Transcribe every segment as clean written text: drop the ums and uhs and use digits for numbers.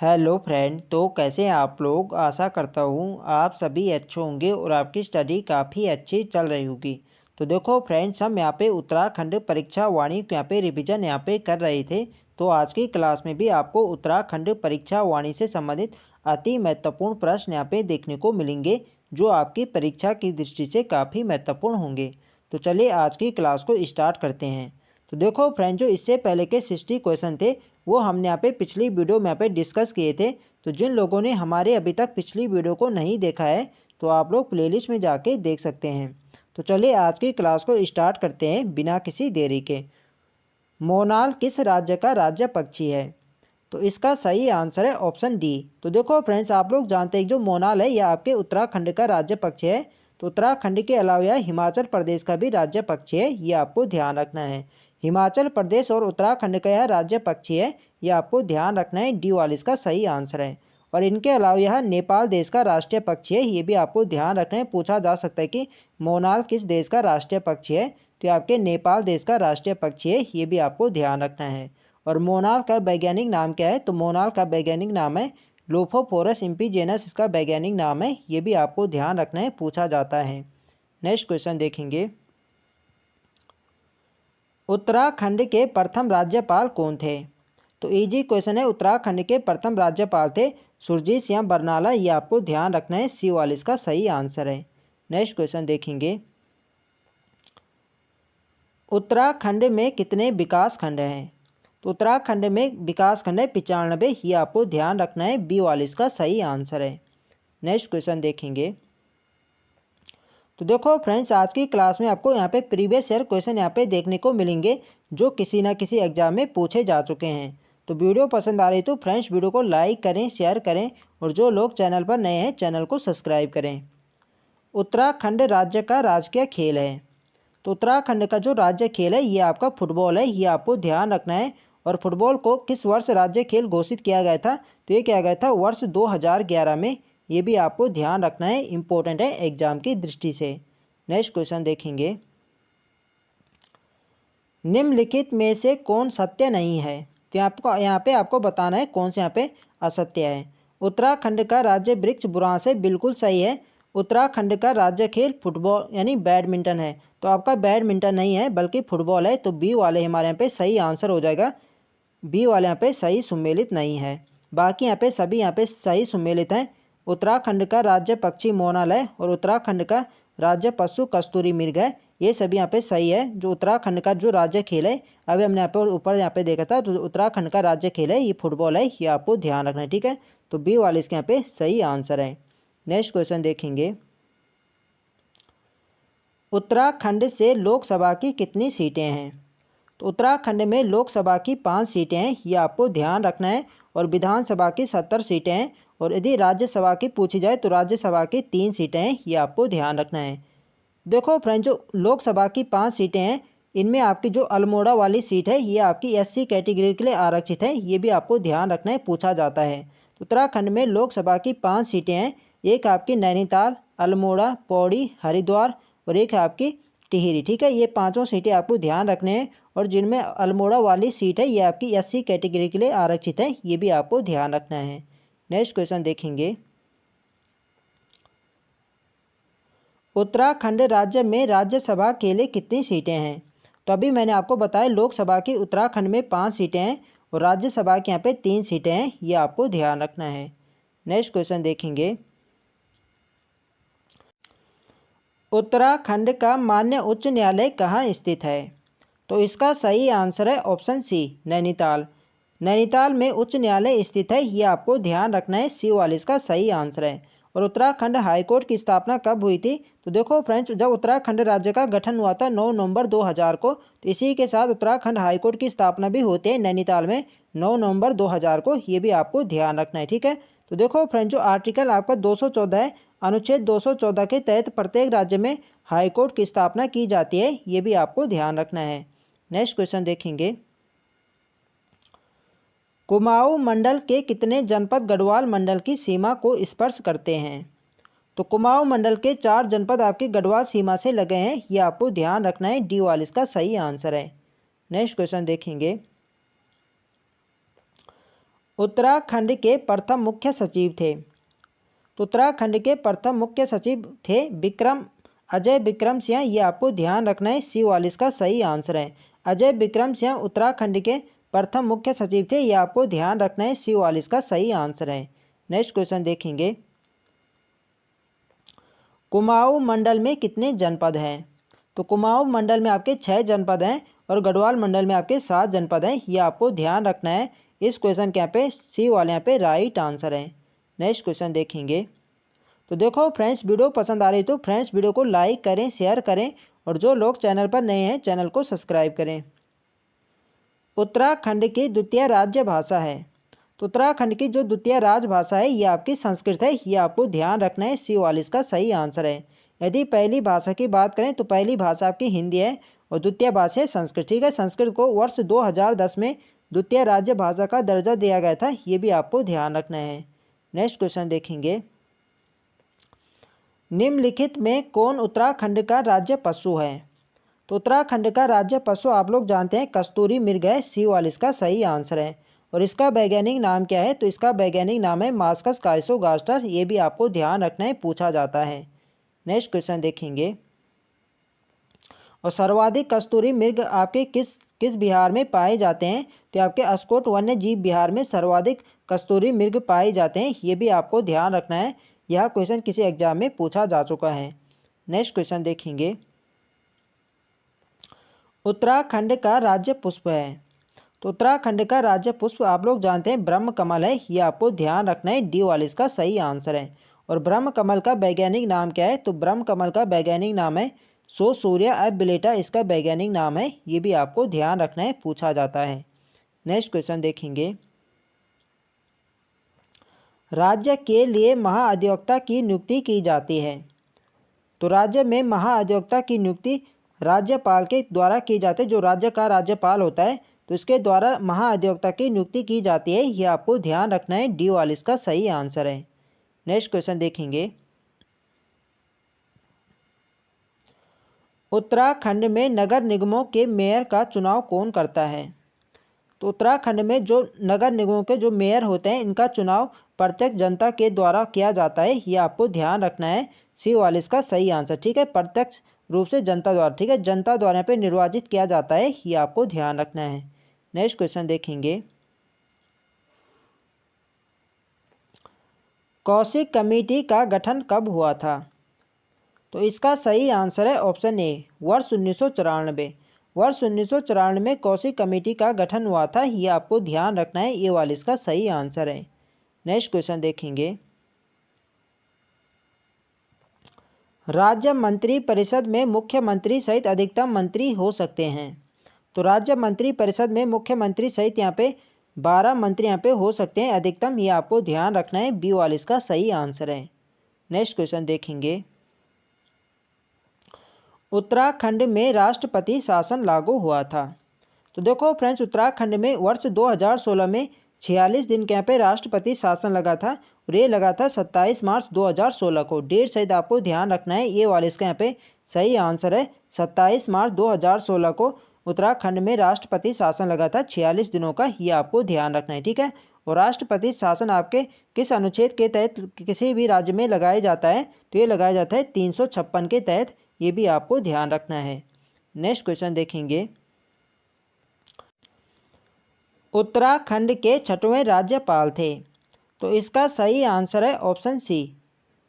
Hello friend, तो कैसे हैं आप लोग। आशा करता हूँ आप सभी अच्छे होंगे और आपकी स्टडी काफ़ी अच्छी चल रही होगी। तो देखो फ्रेंड्स, हम यहाँ पे उत्तराखंड परीक्षा वाणी यहाँ पे रिवीजन यहाँ पे कर रहे थे। तो आज की क्लास में भी आपको उत्तराखंड परीक्षा वाणी से संबंधित अति महत्वपूर्ण प्रश्न यहाँ पे देखने को मिलेंगे, जो आपकी परीक्षा की दृष्टि से काफ़ी महत्वपूर्ण होंगे। तो चलिए आज की क्लास को स्टार्ट करते हैं। तो देखो फ्रेंड, जो इससे पहले के 60 क्वेश्चन थे वो हमने यहाँ पे पिछली वीडियो में यहाँ पे डिस्कस किए थे। तो जिन लोगों ने हमारे अभी तक पिछली वीडियो को नहीं देखा है तो आप लोग प्लेलिस्ट में जाके देख सकते हैं। तो चलिए आज की क्लास को स्टार्ट करते हैं बिना किसी देरी के। मोनाल किस राज्य का राज्य पक्षी है? तो इसका सही आंसर है ऑप्शन डी। तो देखो फ्रेंड्स, आप लोग जानते हैं जो मोनाल है यह आपके उत्तराखंड का राज्य पक्षी है। तो उत्तराखंड के अलावा यह हिमाचल प्रदेश का भी राज्य पक्षी है, ये आपको ध्यान रखना है। हिमाचल प्रदेश और उत्तराखंड का यह राज्य पक्षी है, यह आपको ध्यान रखना है। डी वाला इसका सही आंसर है। और इनके अलावा यह नेपाल देश का राष्ट्रीय पक्षी है, ये भी आपको ध्यान रखना है। पूछा जा सकता है कि मोनाल किस देश का राष्ट्रीय पक्षी है, तो ये आपके नेपाल देश का राष्ट्रीय पक्षी है, ये भी आपको ध्यान रखना है। और मोनाल का वैज्ञानिक नाम क्या है? तो मोनाल का वैज्ञानिक नाम है लोफोफोरस इम्पीजेनस, इसका वैज्ञानिक नाम है, ये भी आपको ध्यान रखना है, पूछा जाता है। नेक्स्ट क्वेश्चन देखेंगे। उत्तराखंड के प्रथम राज्यपाल कौन थे? तो इजी क्वेश्चन है। उत्तराखंड के प्रथम राज्यपाल थे सुरजीत सिंह बरनाला, ये आपको ध्यान रखना है। सी वाला इसका सही आंसर है। नेक्स्ट क्वेश्चन देखेंगे। उत्तराखंड में कितने विकास खंड हैं? तो उत्तराखंड में विकास खंड है 95, ये आपको ध्यान रखना है। बी वाला इसका सही आंसर है। नेक्स्ट क्वेश्चन देखेंगे। तो देखो फ्रेंड्स, आज की क्लास में आपको यहाँ पे प्रीवियस ईयर क्वेश्चन यहाँ पे देखने को मिलेंगे, जो किसी ना किसी एग्जाम में पूछे जा चुके हैं। तो वीडियो पसंद आ रही तो फ्रेंड्स वीडियो को लाइक करें, शेयर करें, और जो लोग चैनल पर नए हैं चैनल को सब्सक्राइब करें। उत्तराखंड राज्य का राजकीय खेल है? तो उत्तराखंड का जो राज्य खेल है ये आपका फुटबॉल है, ये आपको ध्यान रखना है। और फुटबॉल को किस वर्ष राज्य खेल घोषित किया गया था? तो ये किया गया था वर्ष 2011 में, ये भी आपको ध्यान रखना है, इम्पोर्टेंट है एग्जाम की दृष्टि से। नेक्स्ट क्वेश्चन देखेंगे। निम्नलिखित में से कौन सत्य नहीं है? तो यहाँ पे आपको बताना है कौन से यहाँ पे असत्य है। उत्तराखंड का राज्य वृक्ष बुरांस है, बिल्कुल सही है। उत्तराखंड का राज्य खेल फुटबॉल यानी बैडमिंटन है, तो आपका बैडमिंटन नहीं है बल्कि फुटबॉल है। तो बी वाले हमारे यहाँ पे सही आंसर हो जाएगा। बी वाले यहाँ पे सही सुमेलित नहीं है, बाकी यहाँ पे सभी यहाँ पे सही सुमेलित हैं। उत्तराखंड का राज्य पक्षी मोनाल है और उत्तराखंड का राज्य पशु कस्तूरी मृग है, ये सभी यहाँ पे सही है। जो उत्तराखंड का जो राज्य खेल है, अभी हमने यहाँ पे ऊपर यहाँ पे देखा था, तो उत्तराखंड का राज्य खेल है ये फुटबॉल है, ये आपको ध्यान रखना है, ठीक है। तो बी वाले इसके यहाँ पे सही आंसर है। नेक्स्ट क्वेश्चन देखेंगे। उत्तराखंड से लोकसभा की कितनी सीटें हैं? तो उत्तराखंड में लोकसभा की 5 सीटें हैं, ये आपको ध्यान रखना है। और विधानसभा की 70 सीटें हैं। और यदि राज्यसभा की पूछी जाए तो राज्यसभा की 3 सीटें हैं, ये आपको ध्यान रखना है। देखो फ्रेंड, जो लोकसभा की 5 सीटें हैं, इनमें आपकी जो अल्मोड़ा वाली सीट है ये आपकी एससी कैटेगरी के लिए आरक्षित है, ये भी आपको ध्यान रखना है, पूछा जाता है। उत्तराखंड में लोकसभा की 5 सीटें हैं, एक आपकी नैनीताल, अल्मोड़ा, पौड़ी, हरिद्वार और एक है आपकी टिहरी, ठीक है। ये पांचों सीटें आपको ध्यान रखने हैं। और जिनमें अल्मोड़ा वाली सीट है ये आपकी एससी कैटेगरी के लिए आरक्षित है, ये भी आपको ध्यान रखना है। नेक्स्ट क्वेश्चन देखेंगे। उत्तराखंड राज्य में राज्यसभा के लिए कितनी सीटें हैं? तो अभी मैंने आपको बताया लोकसभा की उत्तराखंड में 5 सीटें हैं और राज्यसभा के यहाँ पे 3 सीटें हैं, ये आपको ध्यान रखना है। नेक्स्ट क्वेश्चन देखेंगे। उत्तराखंड का मान्य उच्च न्यायालय कहाँ स्थित है? तो इसका सही आंसर है ऑप्शन सी, नैनीताल। नैनीताल में उच्च न्यायालय स्थित है, ये आपको ध्यान रखना है। सी वाले इसका सही आंसर है। और उत्तराखंड हाईकोर्ट की स्थापना कब हुई थी? तो देखो फ्रेंड्स, जब उत्तराखंड राज्य का गठन हुआ था 9 नवंबर 2000 को, तो इसी के साथ उत्तराखंड हाईकोर्ट की स्थापना भी होती है नैनीताल में 9 नवंबर 2000 को, ये भी आपको ध्यान रखना है, ठीक है। तो देखो फ्रेंड्स, जो आर्टिकल आपका 214 है, अनुच्छेद 214 के तहत प्रत्येक राज्य में हाईकोर्ट की स्थापना की जाती है, ये भी आपको ध्यान रखना है। नेक्स्ट क्वेश्चन देखेंगे। कुमाऊं मंडल के कितने जनपद गढ़वाल मंडल की सीमा को स्पर्श करते हैं? तो कुमाऊं मंडल के 4 जनपद आपकी गढ़वाल सीमा से लगे हैं, ये आपको ध्यान रखना है। डी वाला इसका सही आंसर है। नेक्स्ट क्वेश्चन देखेंगे। उत्तराखंड के प्रथम मुख्य सचिव थे? तो उत्तराखंड के प्रथम मुख्य सचिव थे अजय विक्रम सिंह। ये आपको ध्यान रखना है, C44 का सही आंसर है। अजय विक्रम सिंह उत्तराखंड के प्रथम मुख्य सचिव थे, ये आपको ध्यान रखना है, C44 का सही आंसर है। नेक्स्ट क्वेश्चन देखेंगे, कुमाऊं मंडल में कितने जनपद हैं? तो कुमाऊं मंडल में आपके 6 जनपद हैं और गढ़वाल मंडल में आपके 7 जनपद हैं, ये आपको ध्यान रखना है। इस क्वेश्चन के यहाँ पे सी वाले यहाँ पे राइट आंसर है। नेक्स्ट क्वेश्चन देखेंगे, तो देखो फ्रेंड्स वीडियो पसंद आ रही तो फ्रेंड्स वीडियो को लाइक करें, शेयर करें और जो लोग चैनल पर नए हैं चैनल को सब्सक्राइब करें। उत्तराखंड की द्वितीय राज्य भाषा है? तो उत्तराखंड की जो द्वितीय राजभाषा है ये आपकी संस्कृत है, ये आपको ध्यान रखना है, C44 का सही आंसर है। यदि पहली भाषा की बात करें तो पहली भाषा आपकी हिंदी है और द्वितीय भाषा है संस्कृत। ठीक है, संस्कृत को वर्ष 2010 में द्वितीय राज्य भाषा का दर्जा दिया गया था, ये भी आपको ध्यान रखना है। नेक्स्ट क्वेश्चन देखेंगे, निम्नलिखित में कौन उत्तराखंड का राज्य पशु है? तो उत्तराखंड का राज्य पशु आप लोग जानते हैं कस्तूरी मृग है, C44 का सही आंसर है। और इसका वैज्ञानिक नाम क्या है? तो इसका वैज्ञानिक नाम है मास्कस काइसोगास्टर, ये भी आपको ध्यान रखना है, पूछा जाता है। नेक्स्ट क्वेश्चन देखेंगे, और सर्वाधिक कस्तूरी मृग आपके किस बिहार में पाए जाते हैं? तो आपके अस्कोट वन्य जीव बिहार में सर्वाधिक कस्तूरी मृग पाए जाते हैं, ये भी आपको ध्यान रखना है। यह क्वेश्चन किसी एग्जाम में पूछा जा चुका है। नेक्स्ट क्वेश्चन देखेंगे, उत्तराखंड का राज्य पुष्प है? तो उत्तराखंड का राज्य पुष्प आप लोग जानते हैं ब्रह्म कमल है, ये आपको ध्यान रखना है, D44 का सही आंसर है। और ब्रह्म कमल का वैज्ञानिक नाम क्या है? तो ब्रह्म कमल का वैज्ञानिक नाम है सोसूरिया एबिलेटा, इसका वैज्ञानिक नाम है, ये भी आपको ध्यान रखना है, पूछा जाता है। नेक्स्ट क्वेश्चन देखेंगे, राज्य के लिए महाअधिवक्ता की नियुक्ति की जाती है? तो राज्य में महाअधिवक्ता की नियुक्ति राज्यपाल के द्वारा की जाती है, जो राज्य का राज्यपाल होता है तो इसके द्वारा महाअधिवक्ता की नियुक्ति की जाती है, ये आपको ध्यान रखना है, D44 का सही आंसर है। नेक्स्ट क्वेश्चन देखेंगे, उत्तराखंड में नगर निगमों के मेयर का चुनाव कौन करता है? तो उत्तराखंड में जो नगर निगमों के जो मेयर होते हैं इनका चुनाव प्रत्यक्ष जनता के द्वारा किया जाता है, ये आपको ध्यान रखना है, C44 का सही आंसर। ठीक है, प्रत्यक्ष रूप से जनता द्वारा, ठीक है, जनता द्वारा यहाँ पे निर्वाचित किया जाता है, ये आपको ध्यान रखना है। नेक्स्ट क्वेश्चन देखेंगे, कौशिक कमेटी का गठन कब हुआ था? तो इसका सही आंसर है ऑप्शन ए, वर्ष 1994। वर्ष 1994 में कौशिक कमेटी का गठन हुआ था, ये आपको ध्यान रखना है, A44 का सही आंसर है। नेक्स्ट क्वेश्चन देखेंगे, राज्य मंत्री परिषद में मुख्यमंत्री सहित अधिकतम मंत्री हो सकते हैं? तो राज्य मंत्री परिषद में मुख्यमंत्री सहित यहाँ पे 12 मंत्री यहाँ पे हो सकते हैं अधिकतम, ये आपको ध्यान रखना है, B44 का सही आंसर है। नेक्स्ट क्वेश्चन देखेंगे, उत्तराखंड में राष्ट्रपति शासन लागू हुआ था? तो देखो फ्रेंड्स, उत्तराखंड में वर्ष 2016 में 46 दिन के यहाँ पे राष्ट्रपति शासन लगा था और ये लगा था 27 मार्च 2016 को। डेट सहित आपको ध्यान रखना है, ये वाले इसका यहाँ पे सही आंसर है, 27 मार्च 2016 को उत्तराखंड में राष्ट्रपति शासन लगा था 46 दिनों का, ये आपको ध्यान रखना है। ठीक है, और राष्ट्रपति शासन आपके किस अनुच्छेद के तहत किसी भी राज्य में लगाया जाता है? तो ये लगाया जाता है 356 के तहत, ये भी आपको ध्यान रखना है। नेक्स्ट क्वेश्चन देखेंगे, उत्तराखंड के 6वें राज्यपाल थे? तो इसका सही आंसर है option C,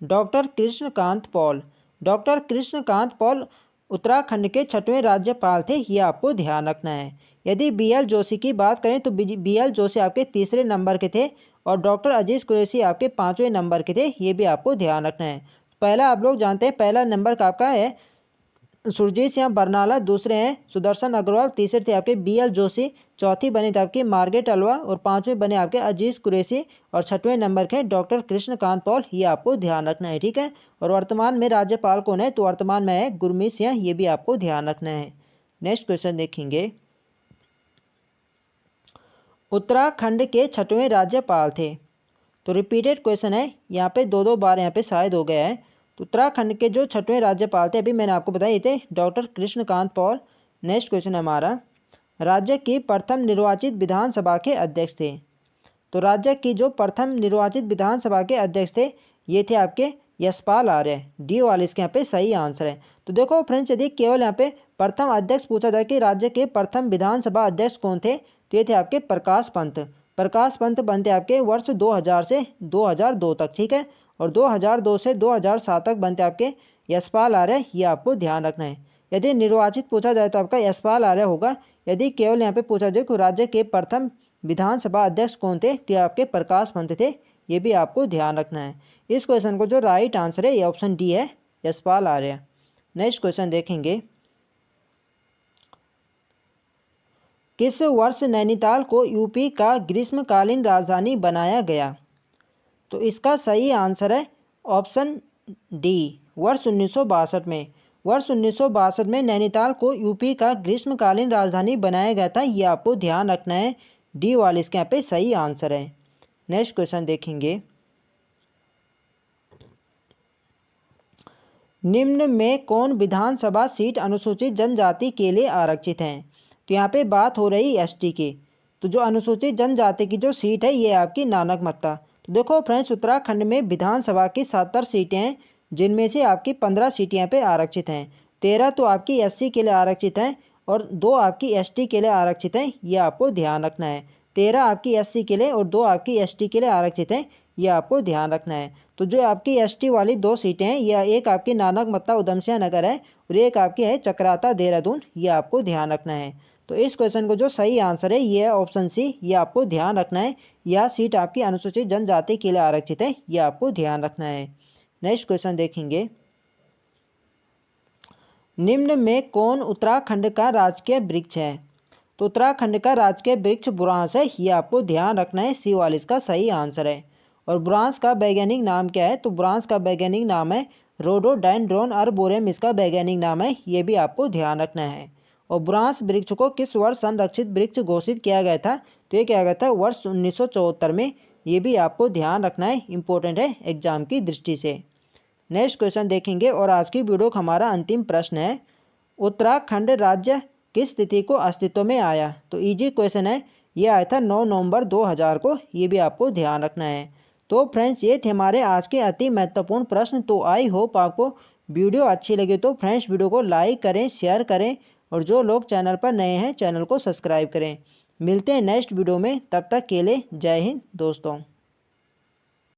doctor Krishnakant Paul. Doctor Krishnakant Paul Uttarakhand के 6वें राज्यपाल थे, ये आपको ध्यान रखना है। यदि BL जोशी की बात करें तो BL जोशी आपके 3रे नंबर के थे और डॉक्टर अजीज कुरैशी आपके 5वें नंबर के थे, ये भी आपको ध्यान रखना है। पहला आप लोग जानते हैं, पहला नंबर का आपका है सुरजीत सिंह बरनाला, दूसरे हैं सुदर्शन अग्रवाल, तीसरे थे आपके BL जोशी, चौथी बनी थे आपकी मार्गरेट अलवा और 5वें बने आपके अजीज कुरैशी और 6वें नंबर के डॉक्टर कृष्णकांत पॉल, ये आपको ध्यान रखना है। ठीक है, और वर्तमान में राज्यपाल कौन है? तो वर्तमान में है गुरमीत सिंह, ये भी आपको ध्यान रखना है। नेक्स्ट क्वेश्चन देखेंगे, उत्तराखंड के 6वें राज्यपाल थे? तो रिपीटेड क्वेश्चन है, यहाँ पे 2 बार यहाँ पे शायद हो गया है। तो उत्तराखंड के जो 6वें राज्यपाल थे अभी मैंने आपको बताए थे doctor Krishnakant Paul. Next question हमारा, राज्य की प्रथम निर्वाचित विधानसभा के अध्यक्ष थे? तो राज्य की जो प्रथम निर्वाचित विधानसभा के अध्यक्ष थे ये थे आपके यशपाल आर्य। डी वाले इसके यहाँ पे सही आंसर है। तो देखो फ्रेंड्स, यदि केवल यहाँ पे प्रथम अध्यक्ष पूछा जाए कि राज्य के प्रथम विधानसभा अध्यक्ष कौन थे, तो ये थे आपके प्रकाश पंत। प्रकाश पंत बनते आपके वर्ष 2000 से 2002 तक, ठीक है। और 2002 से 2007 तक बनते आपके यशपाल आर्य, ये आपको ध्यान रखना है। यदि निर्वाचित पूछा जाए तो आपका यशपाल आर्य होगा। यदि केवल यहाँ पे पूछा जाए कि राज्य के प्रथम विधानसभा अध्यक्ष कौन थे, तो आपके प्रकाश पंत थे, ये भी आपको ध्यान रखना है। इस क्वेश्चन को जो राइट आंसर है ये ऑप्शन डी है, यशपाल आर्य। नेक्स्ट क्वेश्चन देखेंगे, किस वर्ष नैनीताल को यूपी का ग्रीष्मकालीन राजधानी बनाया गया? तो इसका सही आंसर है ऑप्शन डी, वर्ष 1962 में। वर्ष 1962 में नैनीताल को यूपी का ग्रीष्मकालीन राजधानी बनाया गया था, ये आपको ध्यान रखना है। डी वाले इसके यहाँ पे सही आंसर है। नेक्स्ट क्वेश्चन देखेंगे, निम्न में कौन विधानसभा सीट अनुसूचित जनजाति के लिए आरक्षित हैं? तो यहाँ पे बात हो रही एसटी की। तो जो अनुसूचित जनजाति की जो सीट है ये आपकी नानकमत्ता। तो देखो फ्रेंड्स, उत्तराखंड में विधानसभा की 70 सीटें हैं, जिनमें से आपकी 15 सीटें यहाँ पे आरक्षित हैं। 13 तो आपकी एससी के लिए आरक्षित हैं और 2 आपकी एसटी के लिए आरक्षित हैं, ये आपको ध्यान रखना है। 13 आपकी एससी के लिए और 2 आपकी एसटी के लिए आरक्षित हैं, ये आपको ध्यान रखना है। तो जो आपकी एसटी वाली 2 सीटें हैं, यह एक आपकी नानकमत्ता उधमसिंह नगर है और एक आपकी है चक्राता देहरादून, ये आपको ध्यान रखना है। तो इस क्वेश्चन को जो सही आंसर है ये है ऑप्शन सी, ये आपको ध्यान रखना है। यह सीट आपकी अनुसूचित जनजाति के लिए आरक्षित है, ये आपको ध्यान रखना है। नेक्स्ट क्वेश्चन देखेंगे, निम्न में कौन उत्तराखंड का राजकीय वृक्ष है? तो उत्तराखंड का राजकीय वृक्ष बुरांस है, ये आपको ध्यान रखना है। सी वाले इसका सही आंसर है। और बुरांस का वैज्ञानिक नाम क्या है? तो बुरांस का वैज्ञानिक नाम है रोडोडेंड्रोन आर्बोरियम, इसका वैज्ञानिक नाम है, ये भी आपको ध्यान रखना है। और बुरांस वृक्ष को किस वर्ष संरक्षित वृक्ष घोषित किया गया था? तो ये किया गया था वर्ष 1974 में, ये भी आपको ध्यान रखना है, इंपॉर्टेंट है एग्जाम की दृष्टि से। नेक्स्ट क्वेश्चन देखेंगे और आज की वीडियो का हमारा अंतिम प्रश्न है, उत्तराखंड राज्य किस तिथि को अस्तित्व में आया? तो इजी क्वेश्चन है, ये आया था 9 नवंबर 2000 को, ये भी आपको ध्यान रखना है। तो फ्रेंड्स, ये थे हमारे आज के अति महत्वपूर्ण प्रश्न। तो आई होप आपको वीडियो अच्छी लगी। तो फ्रेंड्स, वीडियो को लाइक करें, शेयर करें और जो लोग चैनल पर नए हैं चैनल को सब्सक्राइब करें। मिलते हैं नेक्स्ट वीडियो में, तब तक के लिए जय हिंद दोस्तों।